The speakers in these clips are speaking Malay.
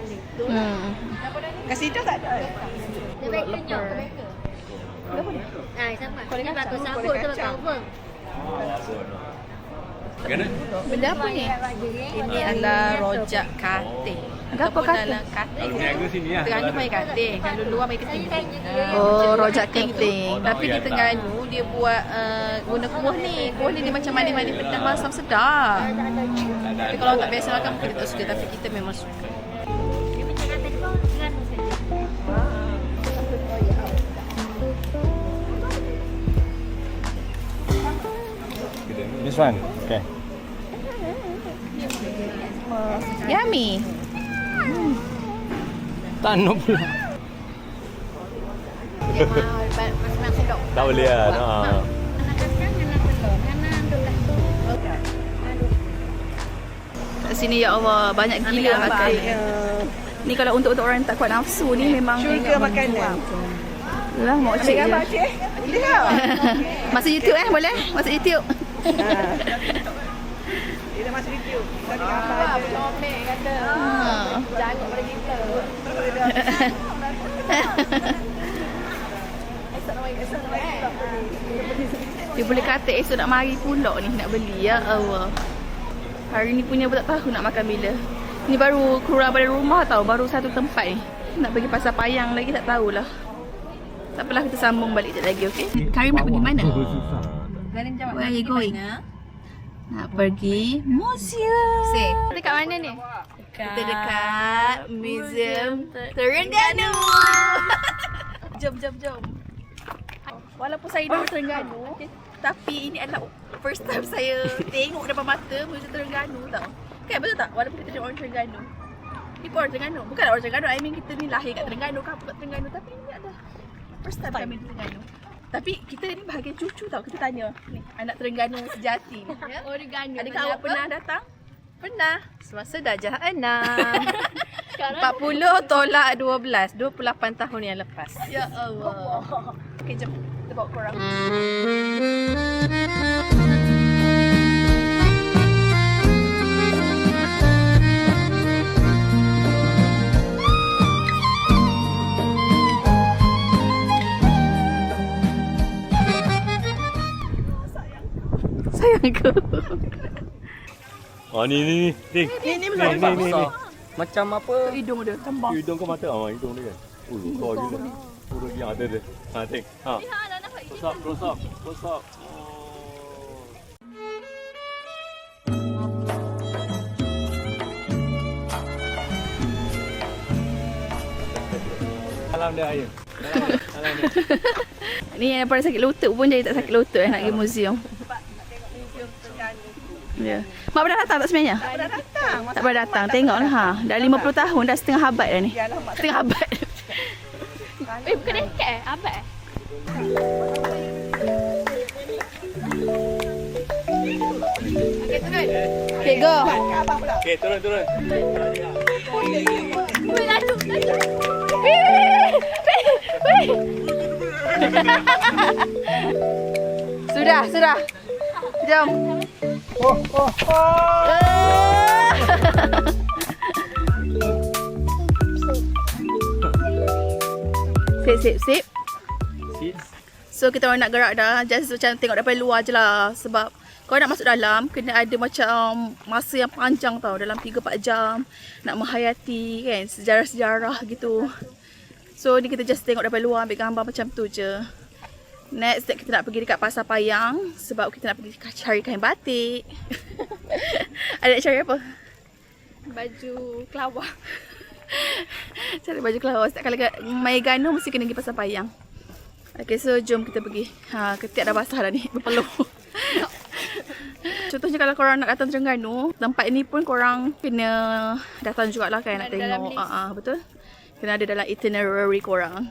balik. Kat situ tak ada. Dia bakernya. Sama. Dia bakar sabut tu bakar apa? Benda apa ni? Ini adalah rojak kating. Apa kating? Kating. Terengganu pakai kating. Kalau luar pakai keting. Oh, rojak kating. Tapi di Terengganu dia buat guna kuah ni. Kuah ni dia macam mani-mani pedas masam sedap. Tapi kalau tak biasa makan mungkin tak suka. Tapi kita memang suka. Dia macam kating pun Terengganu saja. This one. Okay. Yummy. Tak nak pula. Masing-masing sedap. Tak boleh lah. Anak kacang, anak telur, anak anduk kacang. Kat sini ya Allah, banyak gila makan. Ni kalau untuk orang tak kuat nafsu ni memang Syurga makanan. lah mau Ambil cek je. gambar cik. Lihat. Masuk YouTube boleh? Masuk YouTube. Dia dah masuk YouTube. Kita ambil gambar je. Comel kata. Jangan pada kita. Dia boleh kata esok nak mari pula ni nak beli ya Allah. Hari ni punya tak tahu nak makan bila. Ni baru keluar dari rumah tau, baru satu tempat ni. Nak pergi Pasar Payang lagi tak tahulah. Tak apalah, kita sambung balik sekejap lagi, okey? Karim nak pergi mana? Galing jawab. Where are you going? Nak pergi museum. Say, dekat mana ni? Kita dekat Museum Terengganu. Jom. Walaupun saya dari Terengganu, tapi ini adalah first time saya tengok depan mata Museum Terengganu tau. Kan betul tak? Walaupun kita orang Terengganu. Ni pun orang Terengganu. Bukanlah orang Terengganu, I mean kita ni lahir kat Terengganu, kampung kat Terengganu. Tapi ini adalah first time kami di Terengganu. Tapi kita ni bahagian cucu tau, kita tanya ni anak Terengganu sejati ni ya? Terengganu. Adakah awak pernah datang? Pernah. Semasa darjah 6. Sekarang 40 tolak 12, 28 tahun yang lepas. ya Allah. Okey, jom kita bawa korang. Sayangku. Oh ni. Ini belum Ni. Macam apa? Hidung dia tambah. Hidung ke mata? Hidung dia kan. Kau gila. Urut yang ada dia. Tengok. Close up. Alam dia air. Alam dia. Ni yang daripada sakit lutut pun jadi tak sakit lutut nak pergi museum. Ya. Mak pernah datang tak sebenarnya? Tak pernah datang. Tengoklah ha. Dah 50 tahun dah setengah abad dah ni. Setengah abad. Bukan dekat abad Okay, turun. Okay, go. Okay, turun. Weh, laju. Sudah. Jom. Sip. So kita orang nak gerak dah. Just macam tengok daripada luar je lah. Sebab kalau nak masuk dalam kena ada macam masa yang panjang tau. Dalam 3-4 jam nak menghayati kan sejarah-sejarah gitu. So ni kita just tengok daripada luar, ambil gambar macam tu je. Next kita nak pergi dekat Pasar Payang sebab kita nak pergi cari kain batik. Ada nak cari apa? Baju kelawar. Cari baju kelawar. Setiap kali main Gano mesti kena pergi Pasar Payang. Okay, so jom kita pergi. Ketiak dah basah dah ni, berpeluh. Contohnya kalau korang nak datang Terengganu, tempat ni pun korang kena datang jugalah kan nak tengok. Betul. Kena ada dalam itinerary korang.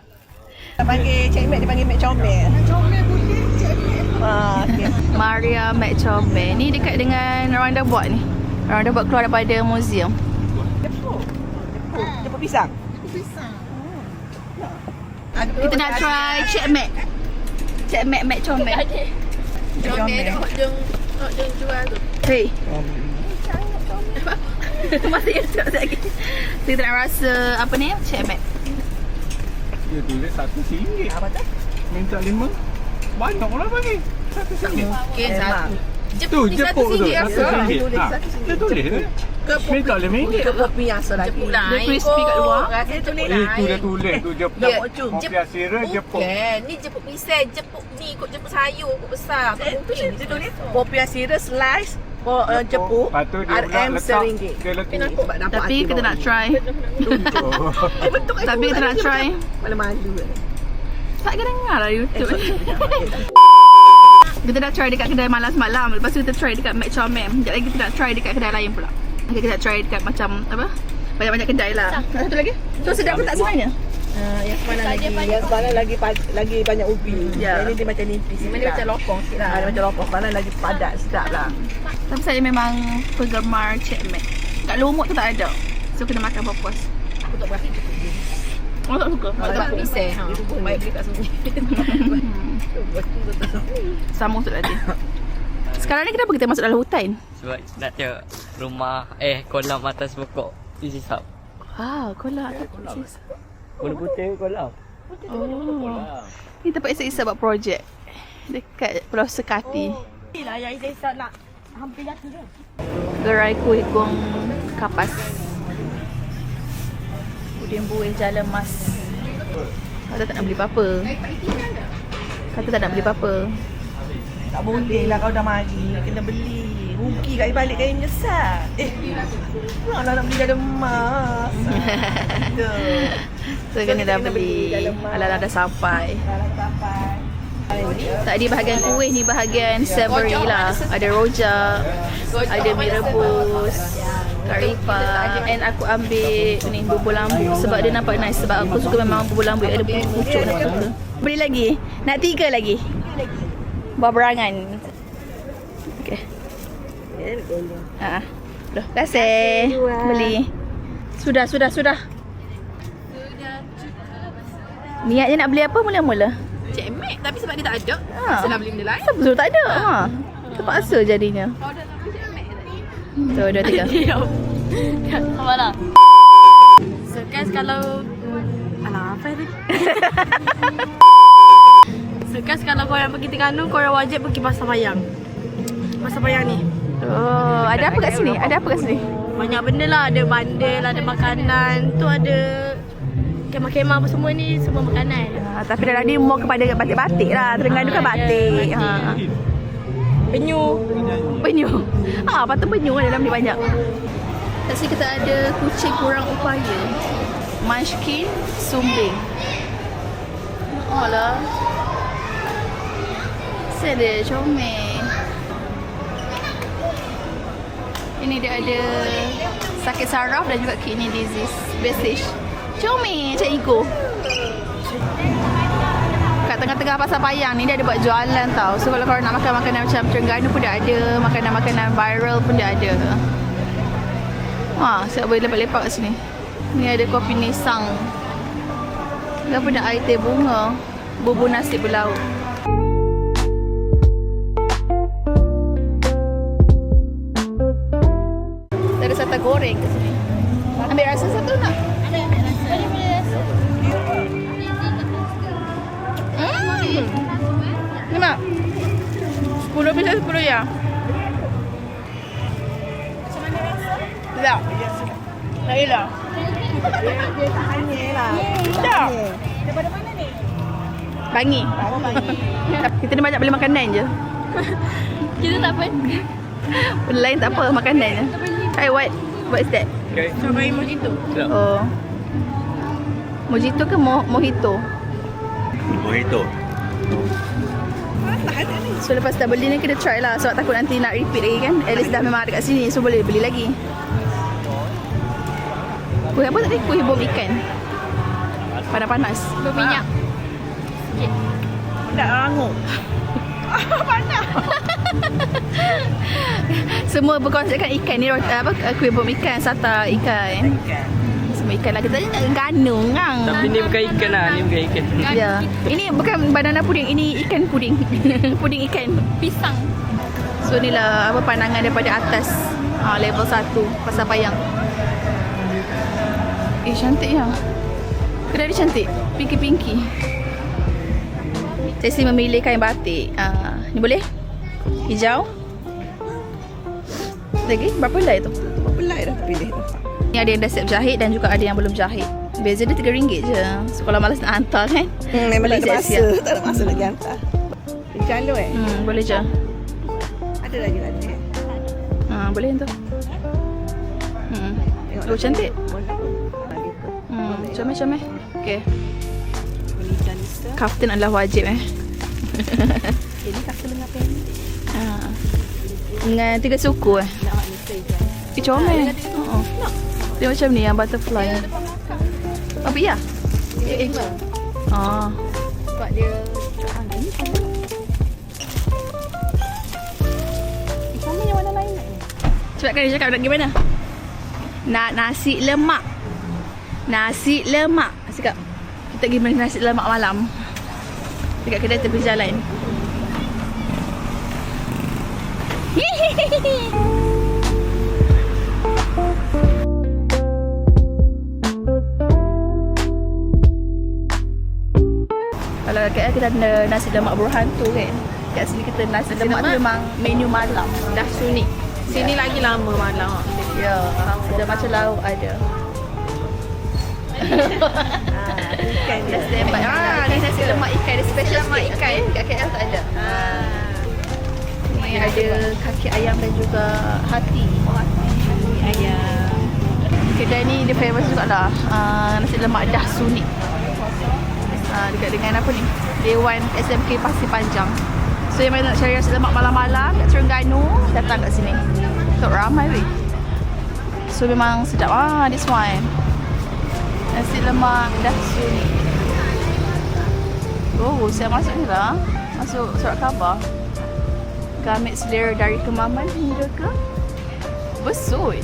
Tak panggil Cik Mek, dia panggil Mek Comel. Comel boleh, Cik Mek. Okay. Maria Mek Comel. Ni dekat dengan orang dah buat ni. Orang dah buat keluar daripada museum. Jeput pisang. Kita nak try Cik Mek. Cik Mek Mek Comel. Comel dia jual tu. Hey. sebab masih ada cakap lagi. So kita nak rasa apa ni? Cik Mat. Dia tulis RM1. Apa tu? Minta 5. Banyak orang bagi. RM1. Okey, satu. Tu jepuk tu. RM1. Dia tulis tu. Minta RM5. Kopi biasa lagi. Jepuk lah. Dia crispy kat luar. Rasa tulis Tu dia tulis tu jepuk. Kopi asira jepuk. Ni jepuk pisang, jepuk ni kot, jepuk sayur kot besar. Tak mungkin. Dia tulis kopi asira slice jepuk Lepas tu dia pula RM letak. RM1. Dia letak. Sebab dapat Tapi hati kita bawah nak ni. try. Betul kan? Tapi kita nak try. Malu-malu. Tak kena dengar lah YouTube. Kita nak try dekat kedai malam semalam. Lepas tu kita try dekat Mac Chow Mein. Sekejap lagi kita nak try dekat kedai lain pula. Okay, kita nak try dekat macam apa? Banyak-banyak kedai lah. Satu lagi? So sedap ke tak sebenarnya? Yang semalam lagi banyak ubi. Ya. Ini dia macam nipis. Mana macam lopong sikit lah. Ada macam lopong. Semalam lagi padat, sedap lah. Tapi saya memang penggemar Cik Mac. Kat Lumut tu tak ada. So kena makan puas-puas. Aku tak berapa jepuk dia. Oh tak suka? Sebab pisang. Itu pun baik beli kat sini. Sambung tu tadi. Sekarang ni kenapa kita masuk dalam hutan? Sebab nak tengok rumah kolam atas pokok. This is up. Wow, kolam atas sis. Kolam putih kolam. Oh. Ni tempat Isa buat projek dekat Pulau Sekati. Inilah yang Isa nak hampir jatuh tu. Gerai kuih gong kapas. Kemudian buih jalan mas. Kata tak nak beli apa-apa. Kata tak nak beli apa-apa. Tak boleh lah kau dah mari. Kena beli. Rugi kat balik kaya menyesal. Mana nak beli dalam emas. So kena dah beli. Alah dah sampai. Tadi bahagian kuih ni bahagian savory lah. Ada rojak, ada mie rebus, kari pap, and aku ambil ni bubur lambu sebab dia nampak nice. Sebab aku suka memang bubur lambu yang ada pucuk nak suka. Beli lagi? Nak 3 lagi? Buah berangan. Okay. Dah, kasih. Beli. Sudah. Niatnya nak beli apa mula-mula? Cik Mac, tapi sebab dia tak ada. Ha. Saya nak beli benda lain. Betul tak ada. Terpaksa jadinya. Order nak beli Cik Mac tadi. So, 2, 3. Apa lah? So guys, kalau apa tadi? So guys, kalau korang pergi Terengganu, korang wajib pergi Pasar Bayang. Pasar Bayang ni Oh, ada apa kat sini? Ada apa kat sini? banyak benda lah. Ada bandel, ada makanan. Tu ada kemah-kemah apa semua ni. Semua makanan. Tapi dalam ni more kepada batik-batik lah. Terengganu kan batik. Penyu. Penyu. Patut penyu dalam ni banyak. Kat sini kita ada kucing kurang upaya. Munchkin Sumbing. Oh lah. Saya ada comel. Ini dia ada sakit saraf dan juga kidney disease. Basic. Comel Cik Iko. Kat tengah-tengah Pasar Bayang ni dia ada buat jualan tau. So kalau korang nak makan makanan macam Terengganu pun dia ada. Makanan-makanan viral pun dia ada. Siap boleh lepak-lepak kat sini. Ni ada kopi nisang. Apa dah air teh bunga. Bubur nasi berlauk. Ada sata goreng kat sini. Ambil rasa satu nak? Ambil rasa. Ni mak. 10 bisa 10 ya. Macam mana rasa? Tak. Tak gila. Dia tak hanya lah. Tak. Daripada mana ni? Bangi. Kita ni banyak beli makanan je. Kita tak apa. Benda lain tak apa, makanan je. Hey, what is that? Okay. Strawberry mojito. Oh. Mojito ke mojito? Mojito. So lepas dah beli ni kita try lah. Sebab takut nanti nak repeat lagi kan. At least dah memang ada kat sini. So boleh beli lagi. Kuih apa tadi? Kuih bom ikan. Panas-panas. Berminyak. Tak rangup. Panas. Semua berkonsepkan ikan ni. Kuih bom ikan, sata ikan. Semua ikan lah. Kita nak ganung kan. Tapi ni bukan ikan lah, ni bukan ikan. Ya. Ini bukan banana puding, ini ikan puding. Puding ikan. Pisang. So inilah apa pandangan daripada atas Level 1 Pasar Payang. Cantik ya. Kedai dia cantik. Pinky-pinky. Saya memilih kain batik. Ni boleh? Hijau. Lagi? Berapa helai tu? Berapa helai dah pilih tu? Ni ada yang dah siap jahit dan juga ada yang belum jahit. Beza dia RM3 je. So kalau malas nak hantar kan? Memang boleh tak ada masa. siap-siap. Tak ada masa nak pergi hantar. Jalo Boleh je. Ada lagi nanti. Boleh tu. Oh cantik. Comel-comel. Okey. Kaftan adalah wajib Ini kata lengan pendek. Dengan 3 suku comel. Dia macam ni yang butterfly. Apa ya? Sebab dia ini sama yang warna lain tak ni? Cepat dia cakap nak gimana? Nak nasi lemak. Nasi lemak. Cakap kita pergi makan nasi lemak malam dekat kedai tepi jalan. Kalau kat kita ada nasi lemak berhantu kan. Kat sini kita nasi lemak tu memang menu malam. Dah sunyi. Sini lagi lama malam. Ya, ada macam lauk ada. Bukan dia. Standby. Ni nasi lemak ikan, dia special lemak ikan. Kat KL tak ada. Ni ada kaki ayam dan juga hati. Hati ayam. Kedai ni dia famous jugalah. Nasi lemak dah sunyi. Dekat dengan apa ni? Dewan SMK Pasir Panjang. So yang mana nak cari nasi lemak malam-malam kat Terengganu, datang kat sini. Tok ramai weh. So memang sedap. This one. Nasi lemak dah sunyi. Oh, saya masuk ni lah. Masuk surat khabar. Gamit selera dari Kemaman hingga ke Besut.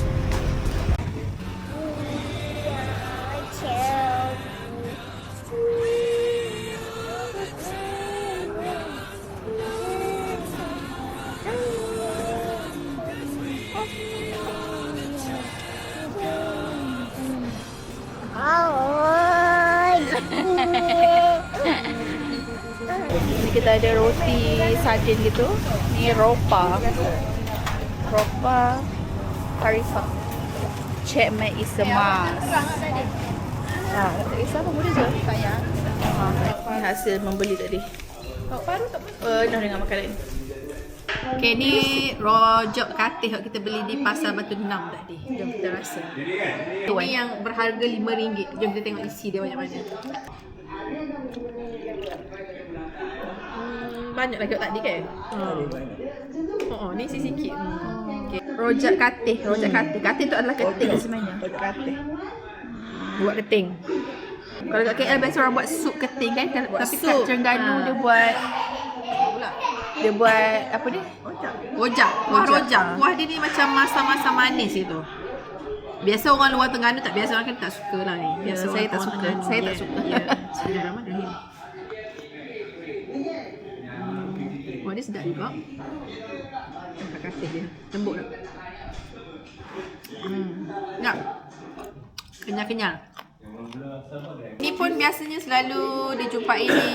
Ni kita ada roti sardin gitu. Ni ropa. Ropa Tarifa. Cek mai isemas. Tak kisah apa boleh je. Sayang. Ni hasil membeli tadi. Dah dengan makanan. Okay, ni rojak katih yang kita beli di Pasar Batu Enam tadi. Jom kita rasa. Ini yang berharga RM5. Jom kita tengok isi dia banyak mana. Banyak lagi tadi kan? Ni sikit. Okay. Rojak katih. Katih tu adalah keting sebenarnya. Rojak katih. Buat keting. Kalau kat KL biasa orang buat sup keting kan? Tapi kat sup. Terengganu dia buat apa ni? Rojak. Kuah rojak. Kuah dia ni macam masam-masam manis itu. Biasa orang luar Terengganu tak biasa, orang kan tak suka lah ni. Biasa saya tak suka. Saya tak suka. Sudah ramai dah ni. Wah, dia sedap juga. Katih dia. Lembut tak? Sedap. Kenyal-kenyal. Ni pun biasanya selalu dijumpai di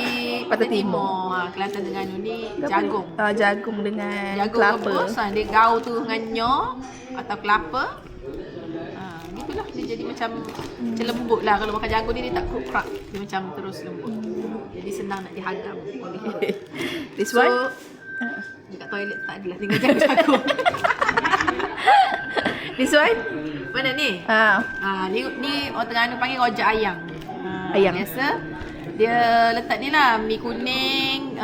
Pantai Timur. Kelantan Terengganu ni jagung. Jagung dengan Jagung kelapa. rebus, dia gaul tu dengan nyor atau kelapa. Gitulah, dia jadi macam lembut lah. Kalau makan jagung ni dia tak kruk-krak. Dia macam terus lembut. Jadi senang nak dihadam oleh This one? dekat toilet tak adalah tinggal jagung. This one? Mana ni? Ni orang Terengganu panggil rojak ayam. Ayam. Biasa dia letak ni lah, mi kuning,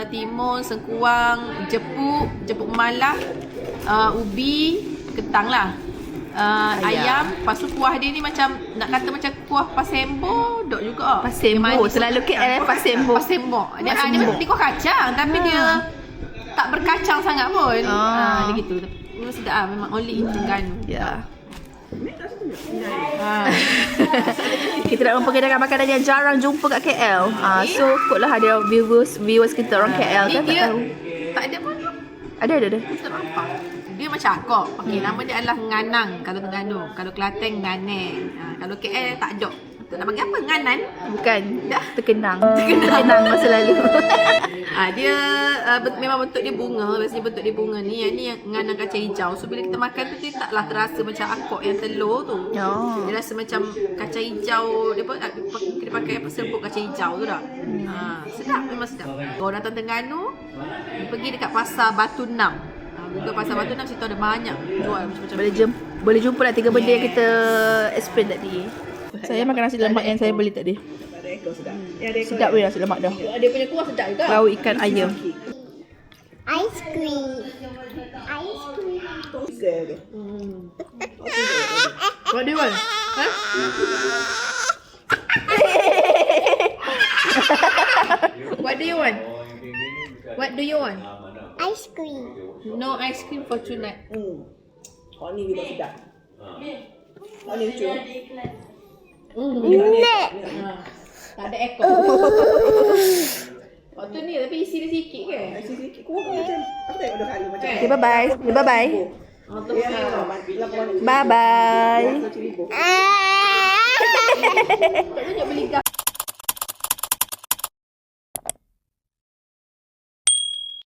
timun, sengkuang, jepuk malah, ubi, kentang lah. Ayam. Lepas tu kuah dia ni macam nak kata macam kuah pasembo, dok juga. Pasembo. Selalu KL pasembo. Pasembo. Dia kuah kacang tapi dia tak berkacang sangat pun. Dia gitu. Memang sedap lah. Memang only in Terengganu. Ya. Kita nak memperkenalkan makanan yang jarang jumpa kat KL. So kotlah ada viewers kita orang KL kan tak tahu. Tak ada pun. Ada. Tak nampak. Dia dia macam akok. Okey, nama dia adalah Nganang kalau Terengganu. Kalau Kelantan Nganeng. Kalau KL tak ada. Tak nak panggil apa? Nganan? Bukan. Terkenang masa lalu. Dia memang bentuk dia bunga. Biasanya bentuk dia bunga ni. Yang ni yang Nganang kacang hijau. So bila kita makan tu dia taklah terasa macam akok yang telur tu. Dia rasa macam kacang hijau. Dia pakai apa serbuk kacang hijau tu tak? Sedap, memang sedap. Kalau datang Terengganu, pergi dekat pasar Batu Enam. Google pasar Batu Enam, situ ada banyak jual macam-macam. Boleh jumpa lah 3 benda yang kita explain tadi. Saya makan nasi lemak yang saya beli tadi. Sedap weh nasi lemak dah. Dia punya kuah sedap juga. Lauk ikan ayam. Ice cream. What do you want? What do you want? What do you want? Ice cream. No ice cream for tonight. Oh ni juga sedap. Oh ni lucu. Tak ada ekor. Waktu ni tapi isi dia sikit ke? Isi sikit kurang macam. Aku tengok dah kali macam. Okay, bye-bye. Bye-bye. Bye-bye. Tak tunjuk beli gas.